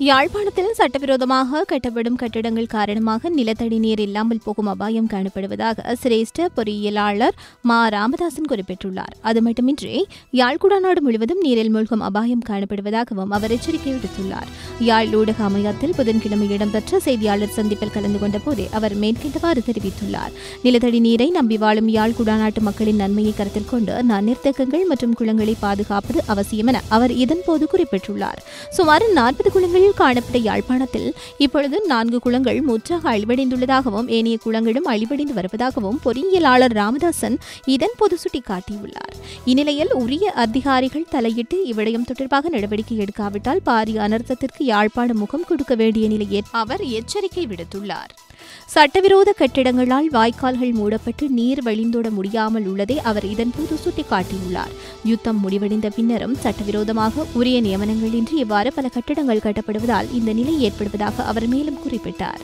யாழ்ப்பாணத்தில் சட்டவிரோதமாக கட்டப்படும் கட்டிடங்கள் காரணமாக நிலத்தடி நீர் இல்லாமல் போகும் அபாயம் காணப்படுவதாக சிரேஷ்ட பொறியியலாளர் மா ராமதாசன் குறிப்பிட்டுள்ளார். அது மட்டுமின்றி யாழ்குடாநாடு முழுவதும் நீரில் மூழ்கும் அபாயம் காணப்படுவதாகவும் அவர் எச்சரிக்கை விடுத்துள்ளார். யாழ் ஊடக அமையத்தில் புதன்கிழமை இடம்பெற்ற செய்தியாளர் சந்திப்பில் கலந்து கொண்ட போதே அவர் மேற்கண்டவாறு தெரிவித்துள்ளார். நிலத்தடி நீரை நம்பி வாழும் யாழ் குடாநாட்டு மக்களின் நன்மையை கருத்தில் கொண்டு நீர்த்தேக்கங்கள் மற்றும் குளங்களை பாதுகாப்பது அவசியம் என அவர் இதன்போது குறிப்பிட்டுள்ளார். சுமார் 40 குளங்கள் காணப்பட்ட யாழ்ப்பாணத்தில் இப்பொழுது 4 குளங்கள் முற்றாக அழிவடைந்துள்ளதாகவும் ஏனைய குளங்களும் அழிவடைந்து வருவதாகவும் பொறியியலாளர் ராமதாசன் இதன்போது சுட்டிக்காட்டியுள்ளார். இந்நிலையில் உரிய அதிகாரிகள் தலையிட்டு இவ்விடயம் தொடர்பாக நடவடிக்கை எடுக்காவிட்டால் பாரிய அனர்த்தத்திற்கு யாழ்ப்பாணம் முகம் கொடுக்க வேண்டிய நிலையை அவர் எச்சரிக்கை விடுத்துள்ளார். சட்டவிரோத கட்டிடங்களால் வாய்க்கால்கள் மூடப்பட்டு நீர் வழிந்தோட முடியாமல் உள்ளதை அவர் இதன்போது சுட்டிக்காட்டியுள்ளார். யுத்தம் முடிவடைந்த பின்னரும் சட்டவிரோதமாக உரிய நியமனங்களின்றி இவ்வாறு பல கட்டிடங்கள் கட்டப்படுவதால் இந்த நிலை ஏற்படுவதாக அவர் மேலும் குறிப்பிட்டார்.